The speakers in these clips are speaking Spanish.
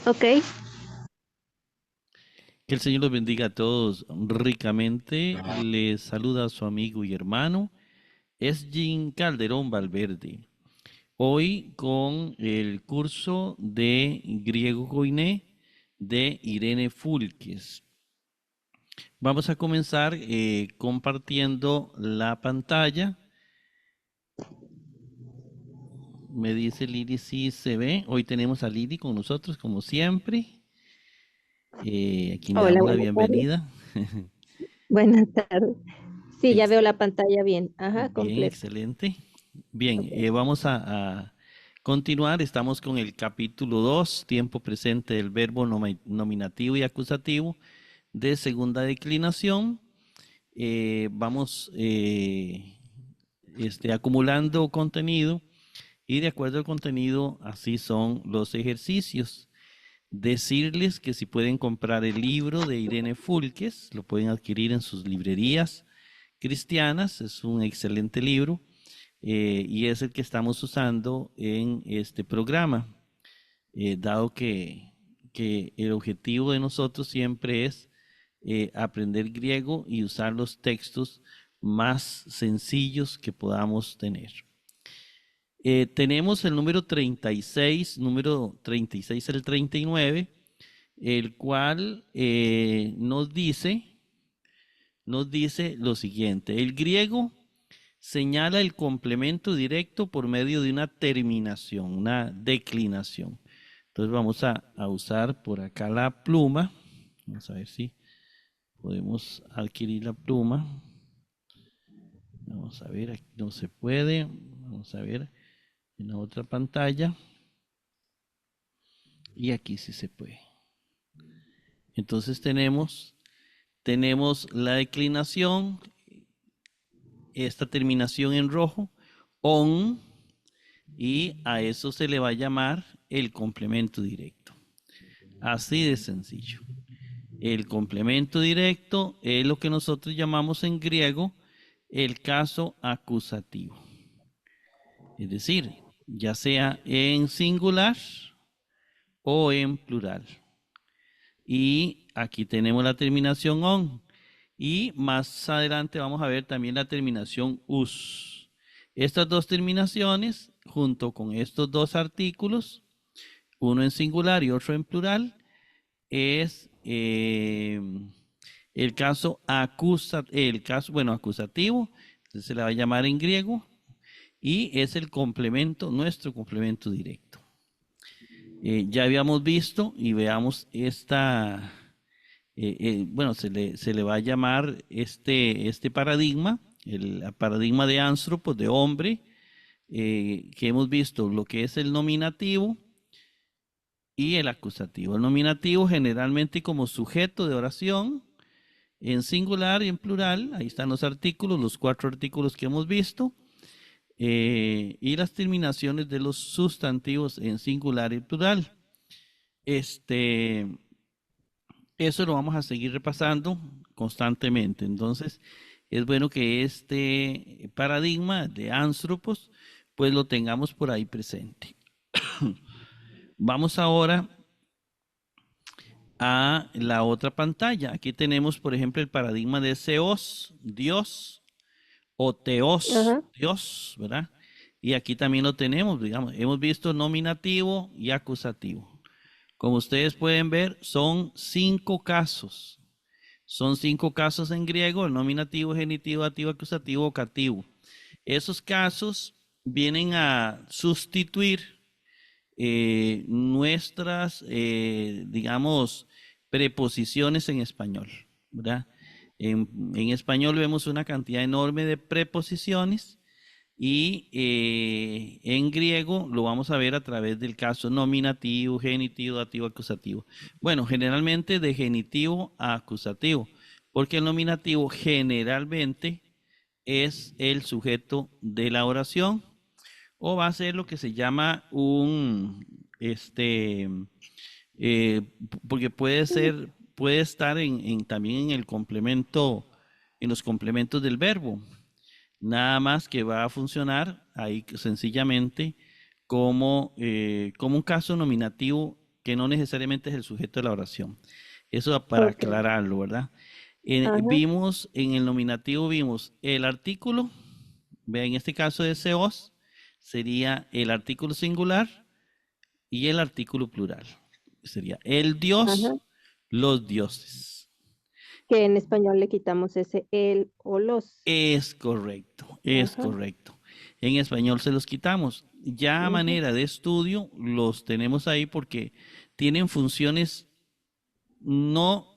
Ok. Que el Señor los bendiga a todos ricamente. Les saluda a su amigo y hermano Esgin Calderón Valverde. Hoy con el curso de griego koiné de Irene Fulques. Vamos a comenzar compartiendo la pantalla. Me dice Lili si se ve. Hoy tenemos a Lili con nosotros como siempre. Aquí le Hola, damos la buenas tardes. bienvenida. Buenas tardes. Sí, ya Ex- veo la pantalla bien. Ajá, Bien, completa. excelente. Bien, Ok. vamos a continuar. Estamos con el capítulo 2, tiempo presente del verbo nominativo y acusativo de segunda declinación. Vamos acumulando contenido y de acuerdo al contenido, así son los ejercicios. Decirles que si pueden comprar el libro de Irene Fulques, lo pueden adquirir en sus librerías cristianas. Es un excelente libro y es el que estamos usando en este programa, dado que el objetivo de nosotros siempre es aprender griego y usar los textos más sencillos que podamos tener. Tenemos el número 36 al 39, el cual nos dice lo siguiente: el griego señala el complemento directo por medio de una terminación, una declinación. Entonces vamos a usar por acá la pluma. Vamos a ver si podemos adquirir la pluma. Vamos a ver, aquí no se puede. Vamos a ver en la otra pantalla. Y aquí sí se puede. Entonces tenemos la declinación, esta terminación en rojo, on, y a eso se le va a llamar el complemento directo. Así de sencillo. El complemento directo es lo que nosotros llamamos en griego el caso acusativo. Es decir, ya sea en singular o en plural. Y aquí tenemos la terminación on. Y más adelante vamos a ver también la terminación us. Estas dos terminaciones, junto con estos dos artículos, uno en singular y otro en plural, es acusativo, entonces se le va a llamar en griego, y es el complemento, nuestro complemento directo. Ya habíamos visto y veamos bueno, se le va a llamar este paradigma, el paradigma de Anstropos, de hombre, que hemos visto lo que es el nominativo y el acusativo. El nominativo generalmente como sujeto de oración, en singular y en plural. Ahí están los artículos, los 4 artículos que hemos visto, y las terminaciones de los sustantivos en singular y plural. Este, Eso lo vamos a seguir repasando constantemente. Entonces, es bueno que este paradigma de Anstropos, pues lo tengamos por ahí presente. Vamos ahora a la otra pantalla. Aquí tenemos, por ejemplo, el paradigma de Seos, Dios, o Teos, Ajá. Dios, ¿verdad? Y aquí también lo tenemos, digamos, hemos visto nominativo y acusativo. Como ustedes pueden ver, son 5 casos. Son 5 casos en griego: el nominativo, genitivo, dativo, acusativo, vocativo. Esos casos vienen a sustituir nuestras, digamos, preposiciones en español, ¿verdad? En español vemos una cantidad enorme de preposiciones y en griego lo vamos a ver a través del caso nominativo, genitivo, dativo, acusativo. Bueno, generalmente de genitivo a acusativo, porque el nominativo generalmente es el sujeto de la oración, o va a ser lo que se llama eh, porque puede estar también en el complemento, en los complementos del verbo. Nada más que va a funcionar ahí sencillamente como un caso nominativo que no necesariamente es el sujeto de la oración. Eso para Ok. aclararlo, ¿verdad? Ajá. Vimos en el nominativo, vimos el artículo, ve, en este caso de seos, sería el artículo singular y el artículo plural. Sería el Dios, Ajá. los dioses. Que en español le quitamos ese el o los. Es correcto, es Ajá. correcto. En español se los quitamos. Ya a Ujú. manera de estudio los tenemos ahí porque tienen funciones no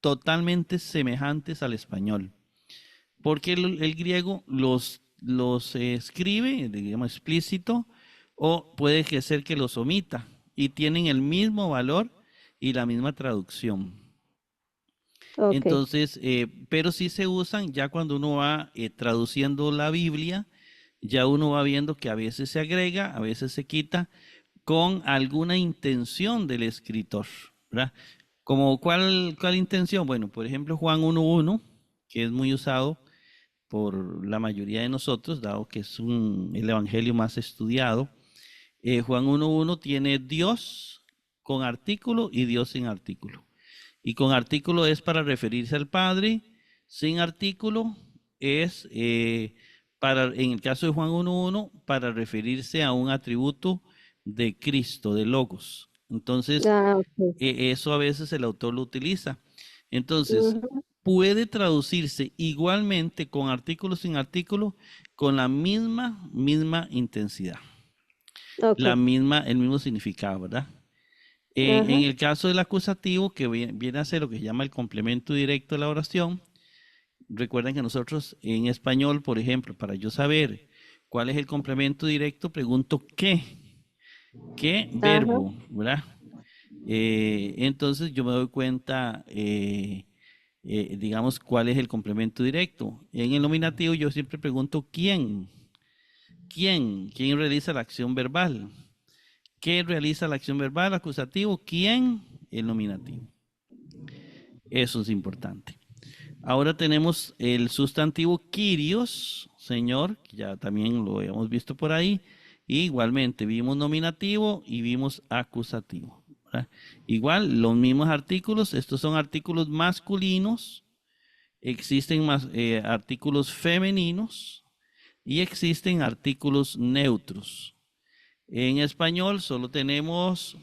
totalmente semejantes al español. Porque el griego los escribe, digamos, explícito, o puede que ser que los omita y tienen el mismo valor y la misma traducción. Ok. Entonces, pero sí se usan ya cuando uno va traduciendo la Biblia, ya uno va viendo que a veces se agrega, a veces se quita, con alguna intención del escritor, ¿verdad? Como cuál intención? Bueno, por ejemplo, Juan 1.1, que es muy usado por la mayoría de nosotros, dado que es el evangelio más estudiado. Juan 1.1 tiene Dios con artículo y Dios sin artículo. Y con artículo es para referirse al Padre, sin artículo es en el caso de Juan 1.1, para referirse a un atributo de Cristo, de Logos. Entonces, Ah, ok. eso a veces el autor lo utiliza. Entonces, Ujú. puede traducirse igualmente con artículo sin artículo, con la misma intensidad, Ok. el mismo significado, ¿verdad? En Ajá. el caso del acusativo, que viene a ser lo que se llama el complemento directo de la oración, recuerden que nosotros en español, por ejemplo, para yo saber cuál es el complemento directo, pregunto qué Ajá. verbo, ¿verdad? Entonces yo me doy cuenta, digamos, cuál es el complemento directo. En el nominativo yo siempre pregunto quién realiza la acción verbal. ¿Qué realiza la acción verbal? Acusativo. ¿Quién? El nominativo. Eso es importante. Ahora tenemos el sustantivo Kyrios, Señor, que ya también lo hemos visto por ahí. Y igualmente vimos nominativo y vimos acusativo, ¿verdad? Igual, los mismos artículos, estos son artículos masculinos, existen más artículos femeninos y existen artículos neutros. En español solo tenemos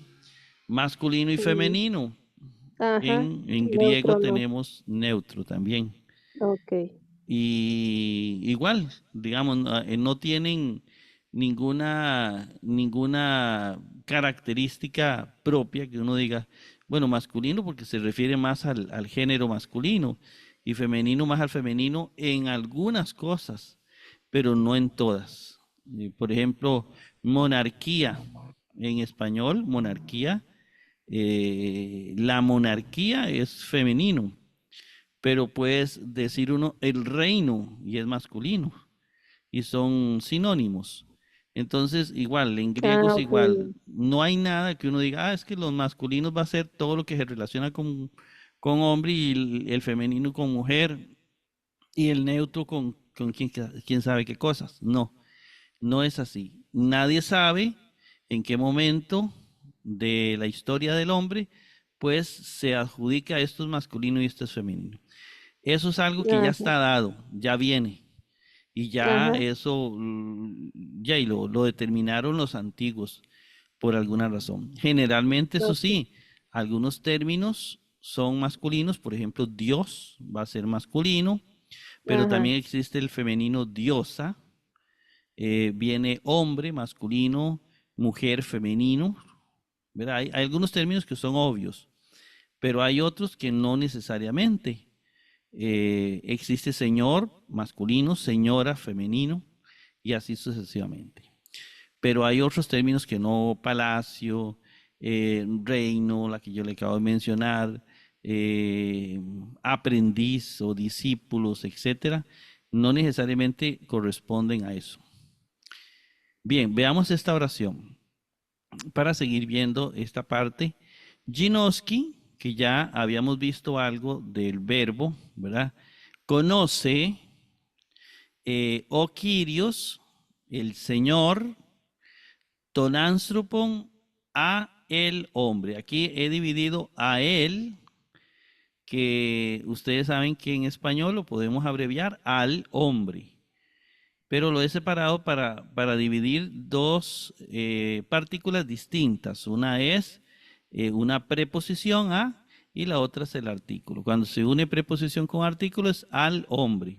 masculino y Y- femenino. Ajá. En griego Neutro no. tenemos neutro también. Ok. Y igual, digamos, no tienen ninguna característica propia que uno diga, bueno, masculino porque se refiere más al género masculino y femenino más al femenino en algunas cosas, pero no en todas. Por ejemplo, monarquía, en español, monarquía, la monarquía es femenino, pero puedes decir uno el reino y es masculino y son sinónimos. Entonces, igual, en griego Ah, es ok. igual. No hay nada que uno diga, es que los masculinos va a ser todo lo que se relaciona con hombre y el femenino con mujer y el neutro con quién sabe qué cosas. No, no es así. Nadie sabe en qué momento de la historia del hombre, pues se adjudica esto es masculino y esto es femenino. Eso es algo que ya Ajá. está dado, ya viene. Y ya Ajá. eso, ya y lo determinaron los antiguos por alguna razón. Generalmente, eso Ok. sí, algunos términos son masculinos, por ejemplo, Dios va a ser masculino, pero Ajá. también existe el femenino diosa, viene hombre masculino, mujer femenino, ¿verdad? Hay algunos términos que son obvios, pero hay otros que no necesariamente. Existe señor masculino, señora femenino y así sucesivamente. Pero hay otros términos que no, palacio, reino, la que yo le acabo de mencionar, aprendiz o discípulos, etcétera, no necesariamente corresponden a eso. Bien, veamos esta oración para seguir viendo esta parte. Ginoski, que ya habíamos visto algo del verbo, ¿verdad? Conoce, oh Kyrios, el Señor, ton anthropon a el hombre. Aquí he dividido a él, que ustedes saben que en español lo podemos abreviar al hombre, pero lo he separado para dividir dos partículas distintas. Una es una preposición a y la otra es el artículo. Cuando se une preposición con artículo es al hombre.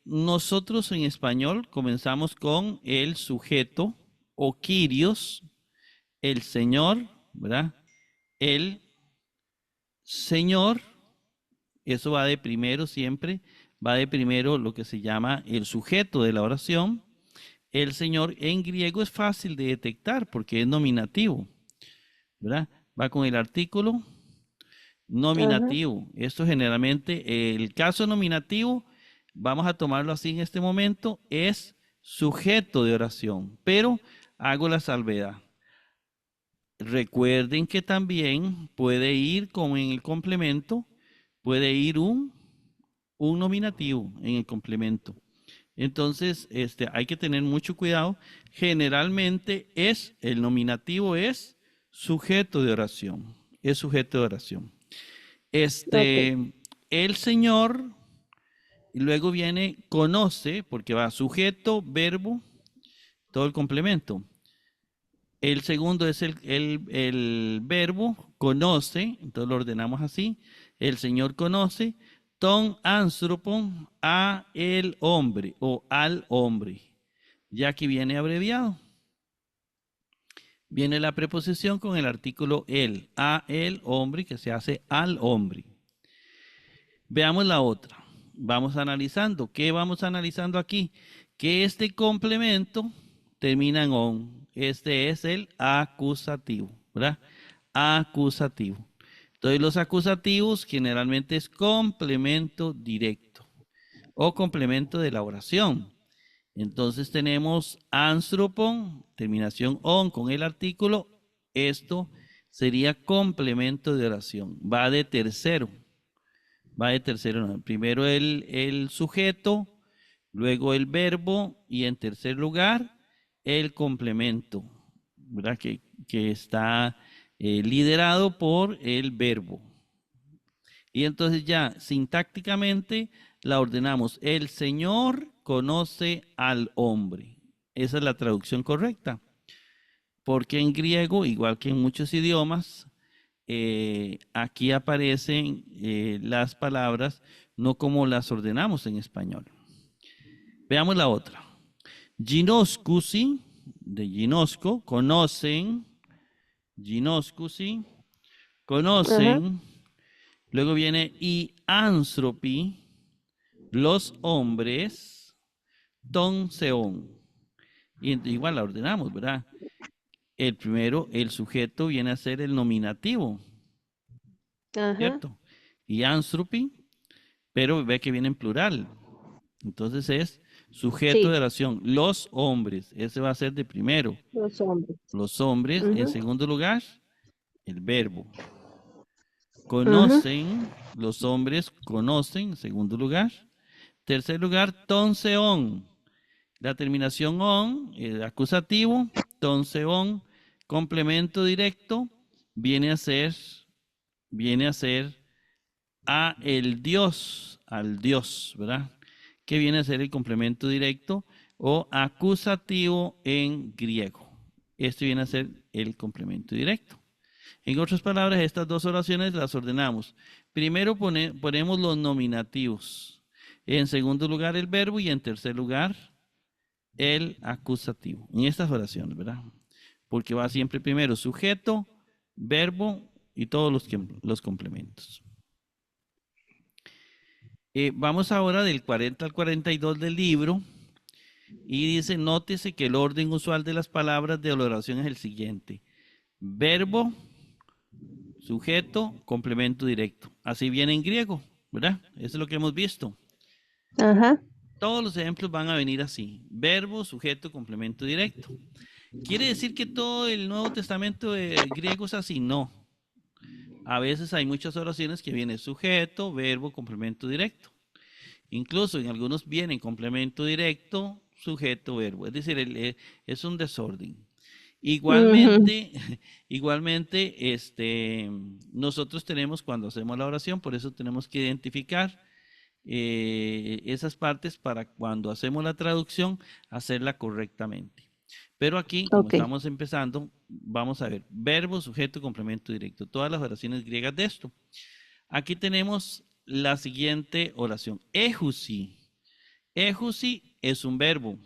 Nosotros en español comenzamos con el sujeto o Kyrios, el Señor, ¿verdad? El Señor, eso va de primero siempre, va de primero lo que se llama el sujeto de la oración. El Señor en griego es fácil de detectar porque es nominativo, ¿verdad? Va con el artículo nominativo. Esto generalmente, el caso nominativo, vamos a tomarlo así en este momento, es sujeto de oración, pero hago la salvedad. Recuerden que también puede ir como en el complemento, puede ir un nominativo en el complemento. Entonces, hay que tener mucho cuidado. Generalmente el nominativo es sujeto de oración. Es sujeto de oración. Ok. El Señor, y luego viene conoce, porque va sujeto, verbo, todo el complemento. El segundo es el verbo, conoce, entonces lo ordenamos así. El Señor conoce, ton anthropon, a el hombre o al hombre. Ya que viene abreviado. Viene la preposición con el artículo el, a el hombre, que se hace al hombre. Veamos la otra. Vamos analizando. ¿Qué vamos analizando aquí? Que este complemento termina en on. Este es el acusativo, ¿verdad? Acusativo. Entonces los acusativos generalmente es complemento directo o complemento de la oración. Entonces tenemos anthropon, terminación on con el artículo. Esto sería complemento de oración. Va de tercero. Va de tercero. No. Primero el sujeto, luego el verbo y en tercer lugar el complemento, ¿verdad? Que está liderado por el verbo. Y entonces ya sintácticamente la ordenamos. El Señor conoce al hombre. Esa es la traducción correcta. Porque en griego, igual que en muchos idiomas, aquí aparecen las palabras no como las ordenamos en español. Veamos la otra. Ginoscusi, de ginosco, conocen. Ginoscusi, Ajá. conocen. Luego viene y anthropi, los hombres, ton seon. Y igual la ordenamos, ¿verdad? El primero, el sujeto viene a ser el nominativo, Ajá. ¿cierto? Y anthropy, pero ve que viene en plural. Entonces es sujeto de Sí, oración. Los hombres, ese va a ser de primero. los hombres. Los hombres, en Ujú, segundo lugar, el verbo. ujú. Conocen, los hombres conocen, en segundo lugar. Tercer lugar, ton seon. La terminación on, el acusativo, ton seon, complemento directo, viene a ser a el Dios, al Dios, ¿verdad? Que viene a ser el complemento directo o acusativo en griego. Este viene a ser el complemento directo. En otras palabras, estas dos oraciones las ordenamos. Primero ponemos los nominativos. En segundo lugar, el verbo y en tercer lugar, el acusativo. En estas oraciones, ¿verdad? Porque va siempre primero sujeto, verbo y todos los complementos. Vamos ahora del 40 al 42 del libro y dice, nótese que el orden usual de las palabras de la oración es el siguiente. Verbo, sujeto, complemento directo. Así viene en griego, ¿verdad? Eso es lo que hemos visto. Ajá. Todos los ejemplos van a venir así. Verbo, sujeto, complemento directo. ¿Quiere decir que todo el Nuevo Testamento griego es así? No. A veces hay muchas oraciones que viene sujeto, verbo, complemento directo. Incluso en algunos vienen complemento directo, sujeto, verbo. Es decir, es un desorden. Igualmente, igualmente, nosotros tenemos cuando hacemos la oración, por eso tenemos que identificar esas partes para cuando hacemos la traducción, hacerla correctamente. Pero aquí, como Ok, estamos empezando, vamos a ver verbo, sujeto, complemento directo, todas las oraciones griegas de esto. Aquí tenemos la siguiente oración, ejusi. Ejusi es un verbo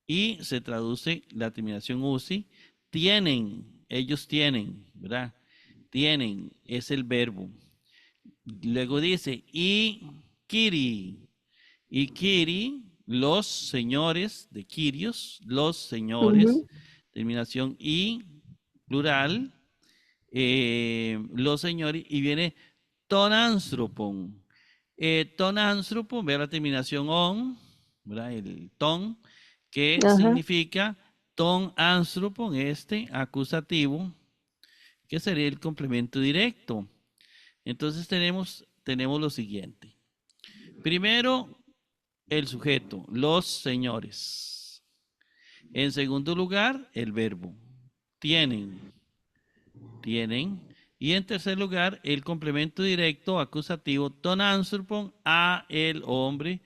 y se traduce la terminación usi. Tienen, ellos tienen, ¿verdad? Tienen es el verbo. Luego dice, y kiri. Y kiri, los señores de Quirios, los señores, ujú, terminación y, plural, los señores, y viene tonanthropon. Tonanthropon, ve la terminación on, ¿verdad? El ton, que ajá, significa tonanthropon, acusativo, que sería el complemento directo. Entonces tenemos lo siguiente. Primero, el sujeto, los señores. En segundo lugar, el verbo. Tienen, tienen. Y en tercer lugar, el complemento directo acusativo tonanthropon a el hombre,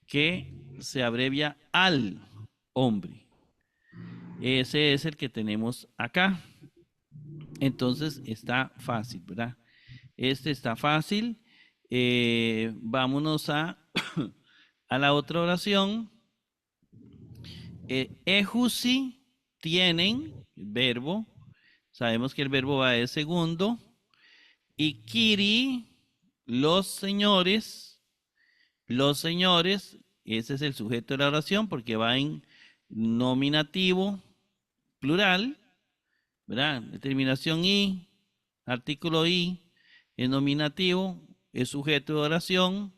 que se abrevia al hombre. Ese es el que tenemos acá. Entonces está fácil, ¿verdad? Este está fácil. Vámonos a la otra oración. Ejusi, tienen, verbo. Sabemos que el verbo va de segundo. Y kiri, los señores, ese es el sujeto de la oración porque va en nominativo plural, ¿verdad? Determinación i, artículo i, en nominativo, es sujeto de oración.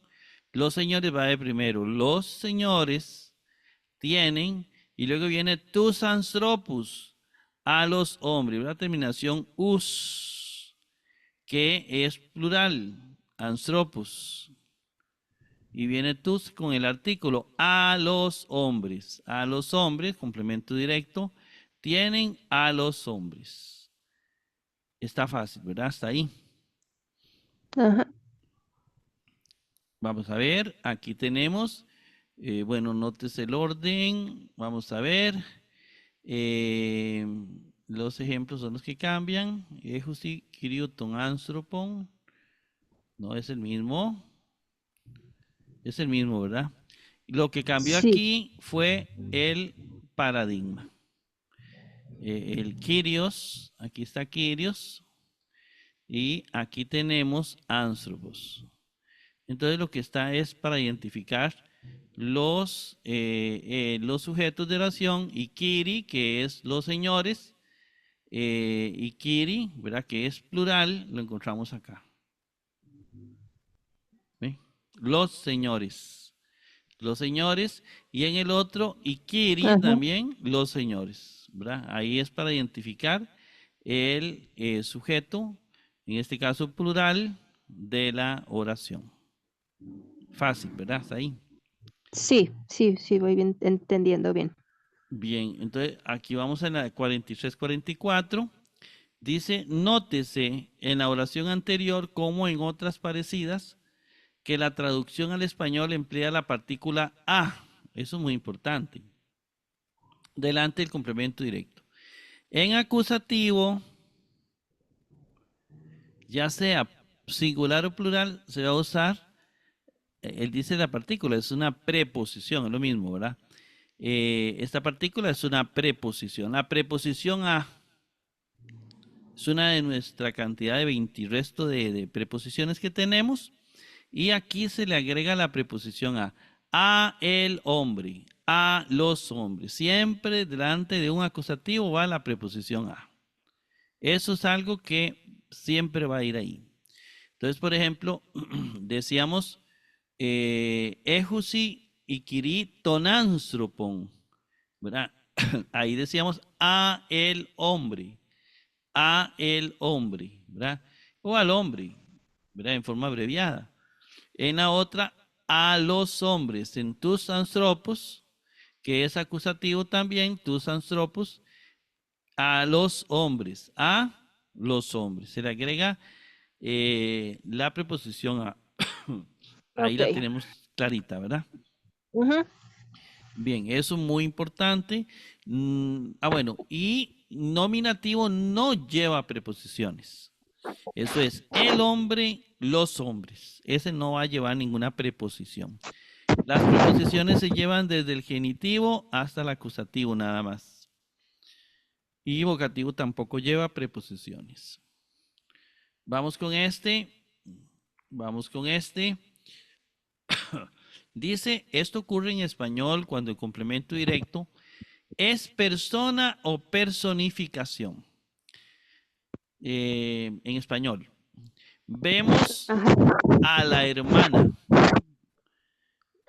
Los señores va de primero. Los señores tienen, y luego viene tus anthropus, a los hombres, una terminación us, que es plural, anthropus, y viene tus con el artículo a los hombres, complemento directo, tienen a los hombres. Está fácil, ¿verdad? Hasta ahí. ajá. Vamos a ver, aquí tenemos, bueno, notes el orden, vamos a ver. Eh, los ejemplos son los que cambian. Ejusi, Kirioton, Anthropon. No es el mismo. Es el mismo, ¿verdad? Lo que cambió Sí, aquí fue el paradigma. El Kyrios, aquí está Kyrios. Y aquí tenemos Anthropos. Entonces lo que está es para identificar los sujetos de oración y Kiri, que es los señores, y Kiri, ¿verdad? Que es plural, lo encontramos acá. ¿Ve? Los señores. Los señores. Y en el otro, y Kiri ajá. también, los señores. ¿Verdad? Ahí es para identificar el sujeto, en este caso plural, de la oración. Fácil, ¿verdad? Hasta ahí. Sí, sí, sí, voy bien, entendiendo bien. Bien, entonces aquí vamos a la 43-44. Dice, nótese en la oración anterior como en otras parecidas que la traducción al español emplea la partícula a. Eso es muy importante. Delante del complemento directo. En acusativo, ya sea singular o plural, se va a usar, él dice la partícula, es una preposición, es lo mismo, ¿verdad? Esta partícula es una preposición. La preposición a es una de nuestra cantidad de 20 resto de preposiciones que tenemos. Y aquí se le agrega la preposición a el hombre, a los hombres. Siempre delante de un acusativo va la preposición a. Eso es algo que siempre va a ir ahí. Entonces, por ejemplo, decíamos ejusi y kiri tonanthropon, ¿verdad? Ahí decíamos a el hombre, ¿verdad? O al hombre, ¿verdad? En forma abreviada. En la otra, a los hombres, en tus anthropos, que es acusativo también, tus anthropos, A los hombres. A los hombres. Se le agrega la preposición a. Ahí Ok. la tenemos clarita, ¿verdad? Ujú. Bien, eso es muy importante. Bueno, y nominativo no lleva preposiciones. Eso es el hombre, los hombres. Ese no va a llevar ninguna preposición. Las preposiciones se llevan desde el genitivo hasta el acusativo nada más. Y vocativo tampoco lleva preposiciones. Vamos con este. Vamos con este. Dice, esto ocurre en español cuando el complemento directo es persona o personificación. En español. Vemos Ajá. a la hermana.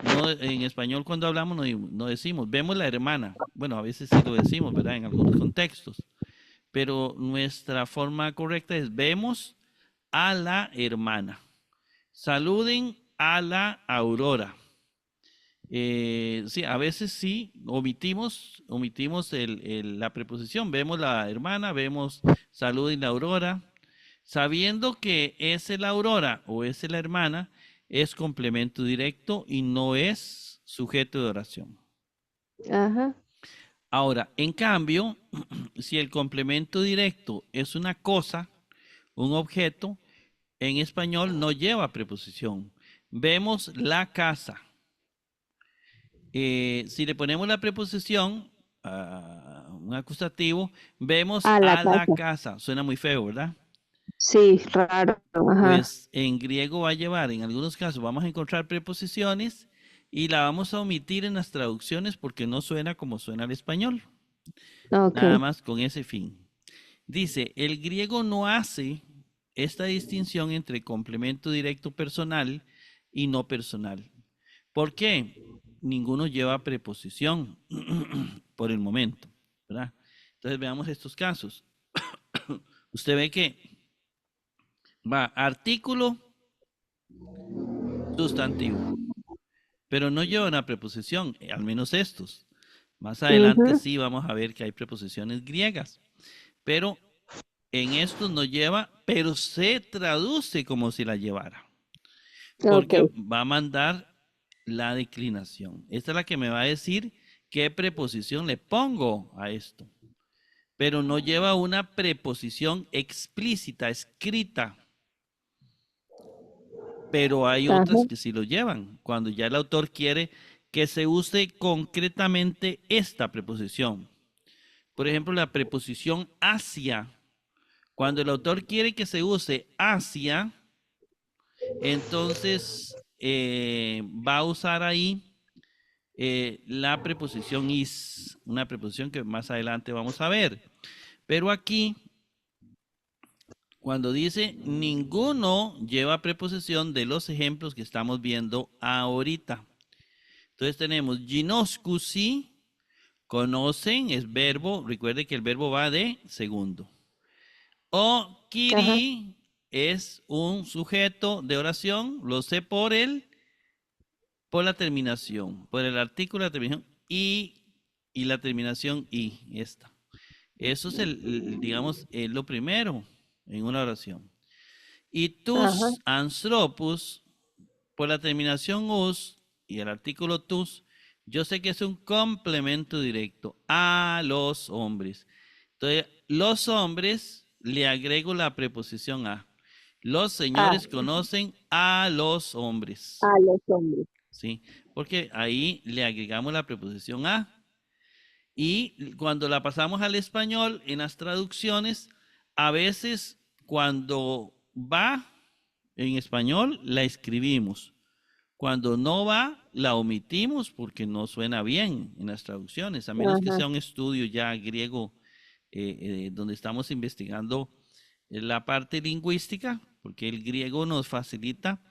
No, en español cuando hablamos no decimos, vemos la hermana. Bueno, a veces sí lo decimos, ¿verdad? En algunos contextos. Pero nuestra forma correcta es vemos a la hermana. Saluden a la Aurora. Sí, a veces sí omitimos la preposición. Vemos la hermana, vemos saluden la Aurora. Sabiendo que es la Aurora o es la hermana, es complemento directo y no es sujeto de oración. Ajá. Ahora, en cambio, si el complemento directo es una cosa, un objeto, en español no lleva preposición. Vemos la casa. Si le ponemos la preposición, un acusativo, vemos A la a la casa. casa. Suena muy feo, ¿verdad? Sí, raro. Ajá. Pues en griego va a llevar, en algunos casos vamos a encontrar preposiciones y la vamos a omitir en las traducciones porque no suena como suena el español. Ok. Nada más con ese fin. Dice, el griego no hace esta distinción entre complemento directo personal y no personal. ¿Por qué? Ninguno lleva preposición por el momento, ¿verdad? Entonces veamos estos casos. Usted ve que va artículo, sustantivo, pero no lleva una preposición, al menos estos. Más adelante Ujú. sí vamos a ver que hay preposiciones griegas, pero en estos no lleva, pero se traduce como si la llevara, Ok. porque va a mandar la declinación. Esta es la que me va a decir qué preposición le pongo a esto, pero no lleva una preposición explícita, escrita, pero hay otras Ajá. que sí lo llevan, cuando ya el autor quiere que se use concretamente esta preposición. Por ejemplo, la preposición hacia. Cuando el autor quiere que se use hacia, entonces va a usar ahí la preposición is, una preposición que más adelante vamos a ver. Pero aquí, cuando dice ninguno lleva preposición de los ejemplos que estamos viendo ahorita. Entonces tenemos ginoscusi, conocen, es verbo, recuerde que el verbo va de segundo. O Ajá. kiri es un sujeto de oración, lo sé por la terminación, por el artículo de la terminación y la terminación y esta. Eso es digamos, lo primero en una oración. Y Ajá. tus anthropus, por la terminación us y el artículo tus, yo sé que es un complemento directo a los hombres. Entonces, los hombres le agrego la preposición a. Los A. señores conocen a los hombres, A los hombres. ¿sí? Porque ahí le agregamos la preposición a. Y cuando la pasamos al español, en las traducciones, a veces cuando va en español, la escribimos. Cuando no va, la omitimos porque no suena bien en las traducciones, a menos que Ajá. sea un estudio ya griego donde estamos investigando la parte lingüística, porque el griego nos facilita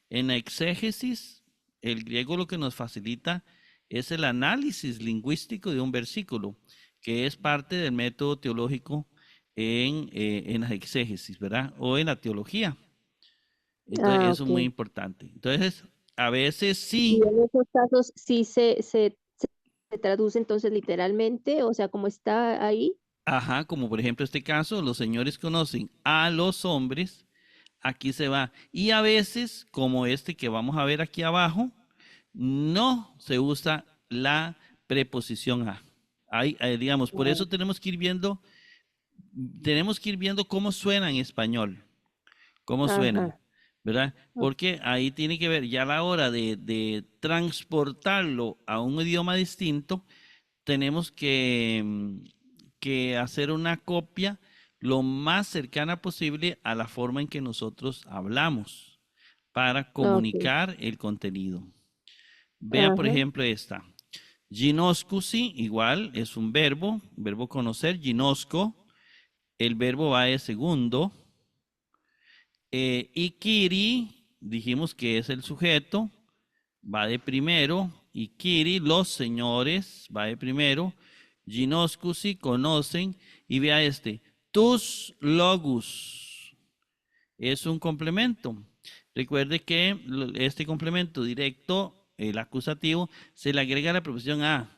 en la exégesis, el griego lo que nos facilita es el análisis lingüístico de un versículo, que es parte del método teológico en la exégesis, ¿verdad? O en la teología. Entonces, Ah, eso es muy ok. importante. Entonces, a veces Y sí, en esos casos sí se traduce entonces literalmente, o sea, como está ahí. Ajá, como por ejemplo este caso, los señores conocen a los hombres, aquí se va. Y a veces, como este que vamos a ver aquí abajo, no se usa la preposición a. Digamos, por Ah, eso tenemos que ir viendo cómo suena en español, cómo suena, ajá. ¿verdad? Ok. Porque ahí tiene que ver, ya a la hora de transportarlo a un idioma distinto, tenemos que hacer una copia lo más cercana posible a la forma en que nosotros hablamos para Ok. comunicar el contenido. Vea, por Ajá. ejemplo, esta. Ginoscusi, igual, es un verbo conocer, ginosco. El verbo va de segundo. Ikiri, dijimos que es el sujeto, va de primero. Ikiri, los señores, va de primero. Ginoscusi, conocen. Y vea este. Tus logus es un complemento. Recuerde que este complemento directo, el acusativo, se le agrega la preposición a.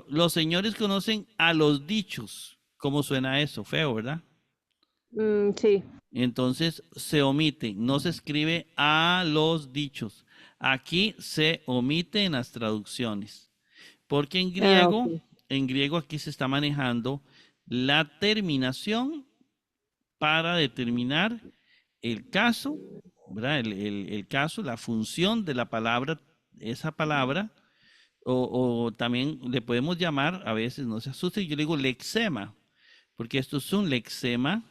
Los señores conocen a los dichos. ¿Cómo suena eso? Feo, ¿verdad? Sí. Entonces se omite, no se escribe a los dichos. Aquí se omite en las traducciones. Porque Ah, ok. en griego aquí se está manejando la terminación para determinar el caso, ¿verdad? El caso, la función de la palabra, esa palabra, o también le podemos llamar, a veces no se asuste, yo le digo lexema, porque esto es un lexema,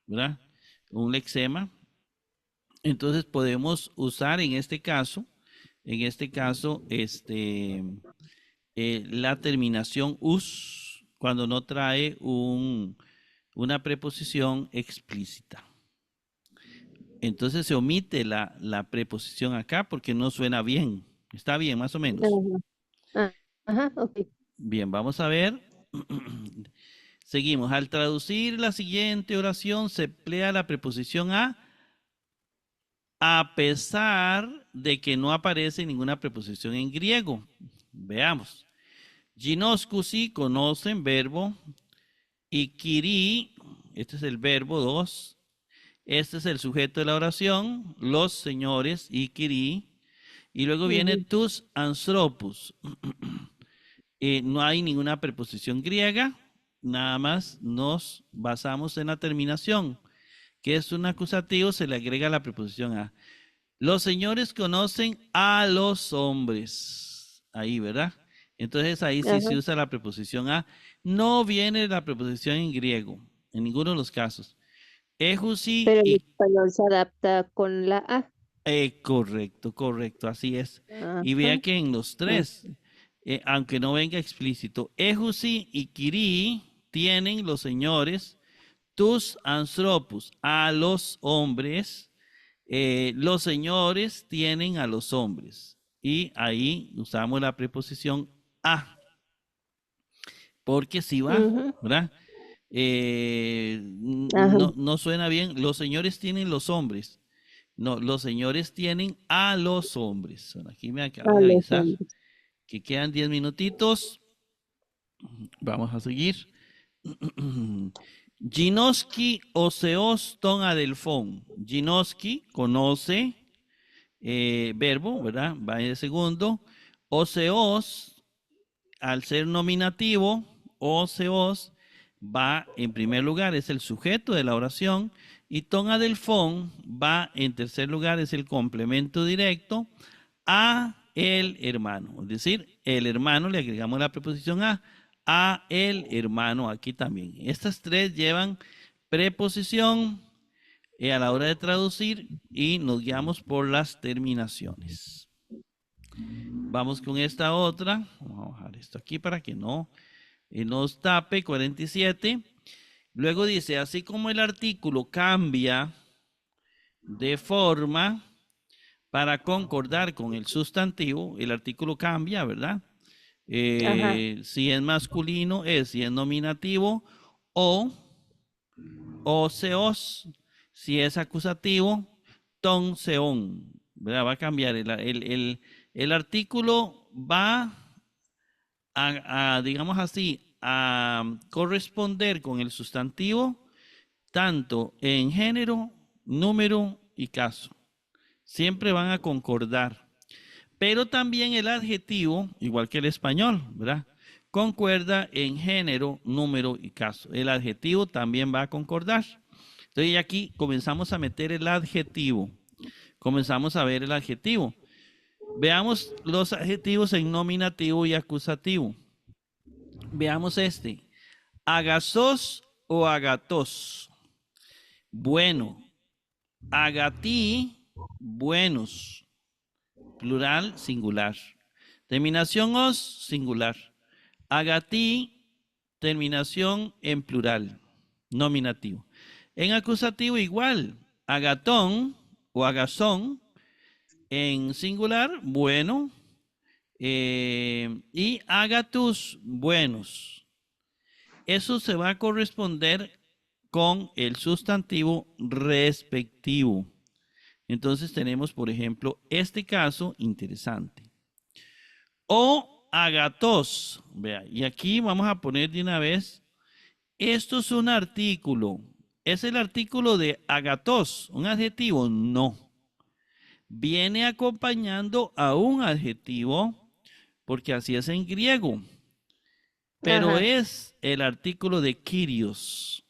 ¿verdad? Un lexema. Entonces podemos usar en este caso, la terminación us cuando no trae una preposición explícita. Entonces se omite la preposición acá porque no suena bien. Está bien, más o menos. Ajá. Ah, ajá. Ok. Bien, vamos a ver. Seguimos. Al traducir la siguiente oración se emplea la preposición a pesar de que no aparece ninguna preposición en griego. Veamos. Ginoscusi, conocen, verbo. Y kiri, este es el verbo 2. Este es el sujeto de la oración, los señores, y kiri. Y luego viene Ujú. tus anthropos. No hay ninguna preposición griega, nada más nos basamos en la terminación, que es un acusativo, se le agrega la preposición a. Los señores conocen a los hombres. Ahí, ¿verdad? Entonces ahí sí Ajá. se usa la preposición a. No viene la preposición en griego, en ninguno de los casos. Ejusi Pero el y español se adapta con la A. correcto, correcto, así es. Y vea Ajá. que en los Ah, tres, aunque no venga explícito, Ejusi y Kiri tienen los señores, tus anthropos a los hombres, los señores tienen a los hombres. Y ahí usamos la preposición a, porque si va, ujú. ¿verdad? Ajá. No suena bien. Los señores tienen los hombres. No, los señores tienen a los hombres. Bueno, aquí me A acaba de los avisar hombres. que quedan 10 minutitos. Vamos a seguir. Ginoski Oseos Ton Adelfón. Ginoski conoce, verbo, ¿verdad? Va en el segundo. Oseos, al ser nominativo, Oseos va en primer lugar, es el sujeto de la oración. Y Ton Adelfón va en tercer lugar, es el complemento directo a el hermano. Es decir, el hermano, le agregamos la preposición a el hermano aquí también. Estas tres llevan preposición a la hora de traducir y nos guiamos por las terminaciones. Vamos con esta otra. Vamos a bajar esto aquí para que no nos tape. 47. Luego dice, así como el artículo cambia de forma, para concordar con el sustantivo, el artículo cambia, ¿verdad? Ajá. Si es masculino es, si es nominativo, o, seos, si es acusativo, ton, seón, ¿verdad? Va a cambiar. El artículo va digamos así, a corresponder con el sustantivo tanto en género, número y caso. Siempre van a concordar. Pero también el adjetivo, igual que el español, ¿verdad? Concuerda en género, número y caso. El adjetivo también va a concordar. Entonces aquí comenzamos a meter el adjetivo. Comenzamos a ver el adjetivo. Veamos los adjetivos en nominativo y acusativo. Veamos este. Agasos o agatos. Bueno. Agatí, buenos. Plural, singular. Terminación os, singular. Agatí, terminación en plural, nominativo. En acusativo igual. Agatón o agazón, en singular, bueno. Y agatus, buenos. Eso se va a corresponder con el sustantivo respectivo. Entonces tenemos, por ejemplo, este caso interesante. O agatos. Vea, y aquí vamos a poner de una vez, esto es un artículo. ¿Es el artículo de agatos un adjetivo? No. Viene acompañando a un adjetivo, porque así es en griego. Pero es el artículo de Kyrios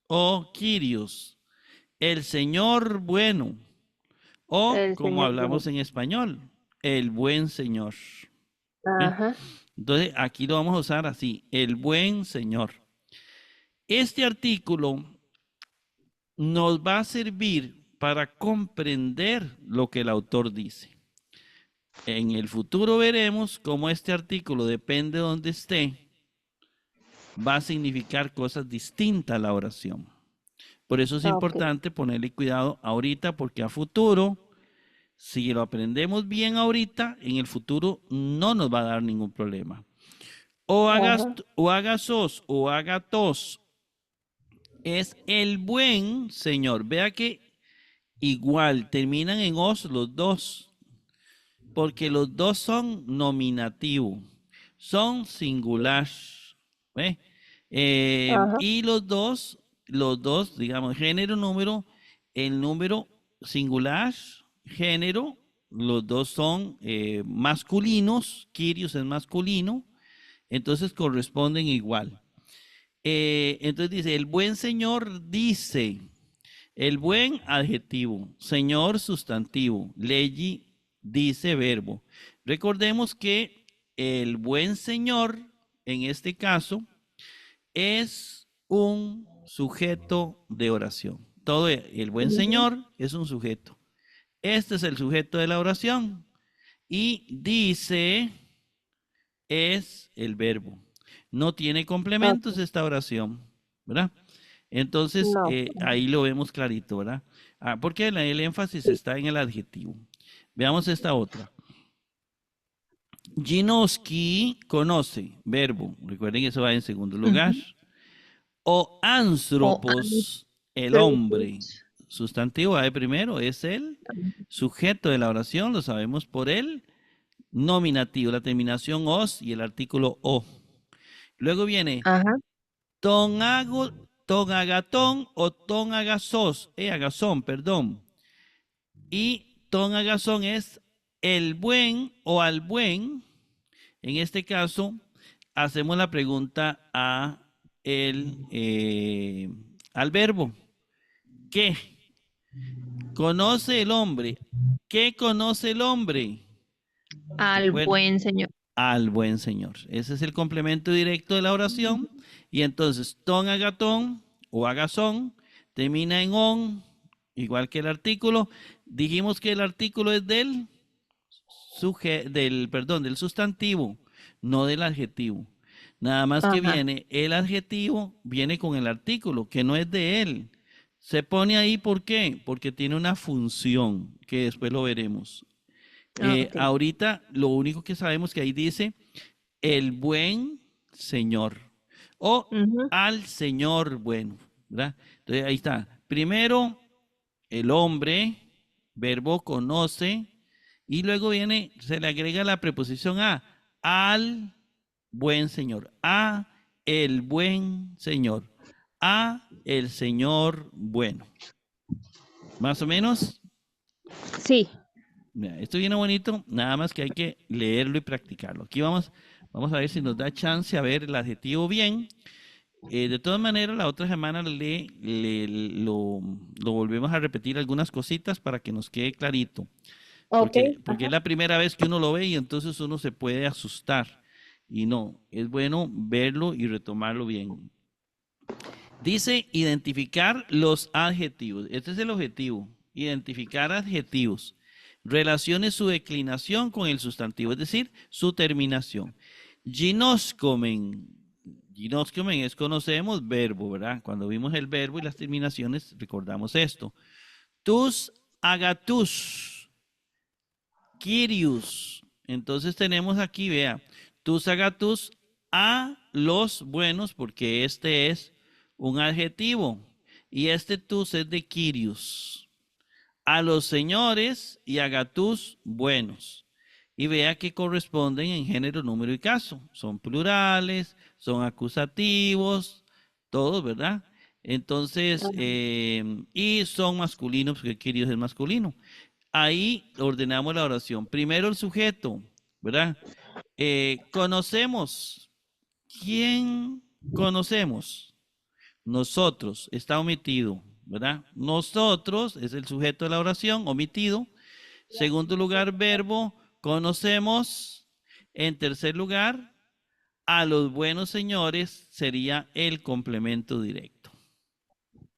o Kyrios, el Señor bueno, o El como señor hablamos en español, el buen Señor. Ajá. Entonces aquí lo vamos a usar así, el buen Señor. Este artículo nos va a servir para comprender lo que el autor dice. En el futuro veremos cómo este artículo, depende de donde esté, va a significar cosas distintas a la oración. Por eso es importante ponerle cuidado ahorita, porque a futuro, si lo aprendemos bien ahorita, en el futuro no nos va a dar ningún problema. O agasos o agatos es el buen Señor. Vea que igual terminan en os los dos, porque los dos son nominativos, son singular. ¿Ve? Y los dos, digamos, género, número, el número singular, género, los dos son masculinos, Kyrios es masculino, entonces corresponden igual. Entonces dice, el buen Señor dice, el buen adjetivo, Señor sustantivo, legi dice verbo. Recordemos que el buen Señor, en este caso, es un sujeto de oración. Todo el buen Señor es un sujeto. Este es el sujeto de la oración. Y dice es el verbo. No tiene complementos esta oración, ¿verdad? Entonces, ahí lo vemos clarito, ¿verdad? Porque el énfasis está en el adjetivo. Veamos esta otra. Ginoski conoce, verbo. Recuerden que eso va en segundo lugar. O anthropos, el hombre. Sustantivo va de primero, es el sujeto de la oración, lo sabemos por el nominativo, la terminación os y el artículo o. Luego viene tonagatón o tonagasos, agazón, perdón. Y tonagazón es el buen o al buen. En este caso, hacemos la pregunta al verbo. ¿Qué? Conoce el hombre. ¿Qué conoce el hombre? Al buen Señor. Al buen Señor. Ese es el complemento directo de la oración. Y entonces, ton agatón o agazón termina en on, igual que el artículo. Dijimos que el artículo es del sustantivo, no del adjetivo. Nada más que viene el adjetivo, viene con el artículo, que no es de él. Se pone ahí, ¿por qué? Porque tiene una función, que después lo veremos. Ahorita lo único que sabemos que ahí dice el buen Señor o al Señor bueno, ¿verdad? Entonces ahí está. Primero, el hombre, verbo conoce, y luego se le agrega la preposición a, al buen Señor, a el buen Señor. A el Señor bueno. ¿Más o menos? Sí. Mira, esto viene bonito, nada más que hay que leerlo y practicarlo. Aquí vamos a ver si nos da chance a ver el adjetivo bien. De todas maneras, la otra semana lo volvemos a repetir algunas cositas para que nos quede clarito. Ok. Porque es la primera vez que uno lo ve y entonces uno se puede asustar. Y no, es bueno verlo y retomarlo bien. Dice identificar los adjetivos. Este es el objetivo. Identificar adjetivos. Relacione su declinación con el sustantivo, es decir, su terminación. Ginoscomen. Ginoscomen es conocemos verbo, ¿verdad? Cuando vimos el verbo y las terminaciones, recordamos esto. Tus agatus. Kyrios. Entonces tenemos aquí, vea, tus agatus a los buenos, porque este es un adjetivo. Y este tus es de Kyrios. A los señores y agatus buenos. Y vea que corresponden en género, número y caso. Son plurales, son acusativos, todos, ¿verdad? Entonces, y son masculinos, porque Kyrios es masculino. Ahí ordenamos la oración. Primero el sujeto, ¿verdad? Conocemos. ¿Quién conocemos? Nosotros, está omitido, ¿verdad? Nosotros es el sujeto de la oración, omitido. Segundo lugar, verbo, conocemos. En tercer lugar, a los buenos señores sería el complemento directo.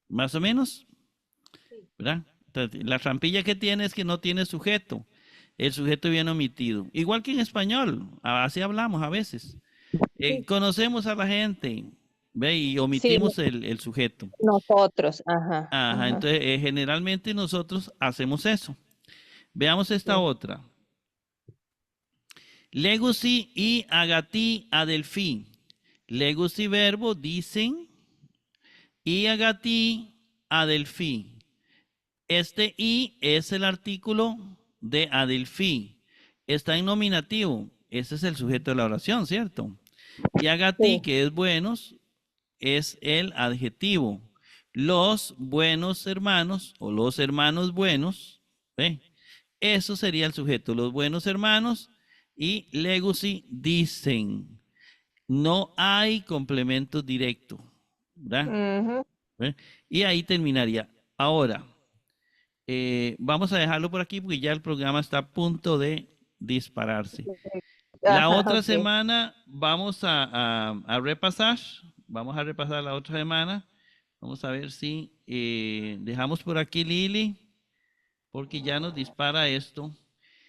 Más o menos, ¿verdad? Entonces, la trampilla que tiene es que no tiene sujeto. El sujeto viene omitido. Igual que en español, así hablamos a veces. Conocemos a la gente, ¿ve? Y Sí, omitimos el sujeto. nosotros. Ajá. Ajá, Ajá. entonces generalmente nosotros hacemos eso. Veamos esta Sí. otra. Legusi y agati adelfi. Legusi verbo dicen y agati adelfi. Este y es el artículo de adelfi. Está en nominativo. Ese es el sujeto de la oración, ¿cierto? Y agati, Sí. que es buenos, es el adjetivo. Los buenos hermanos o los hermanos buenos, ¿ve? Eso sería el sujeto. Los buenos hermanos y legacy dicen. No hay complemento directo, ¿verdad? Ujú. ¿Ve? Y ahí terminaría. Ahora, vamos a dejarlo por aquí porque ya el programa está a punto de dispararse. La Ajá, otra ok. semana vamos a repasar. Vamos a repasar la otra semana. Vamos a ver si dejamos por aquí Lili, porque ya nos dispara esto.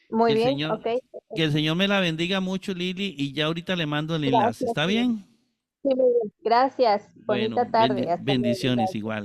Muy Que el bien, Señor, ok. que el Señor me la bendiga mucho, Lili, y ya ahorita le mando el enlace. Gracias. ¿Está Sí, bien? muy bien. Gracias. Bueno, Bonita tarde. Hasta luego. bendiciones Gracias. igual.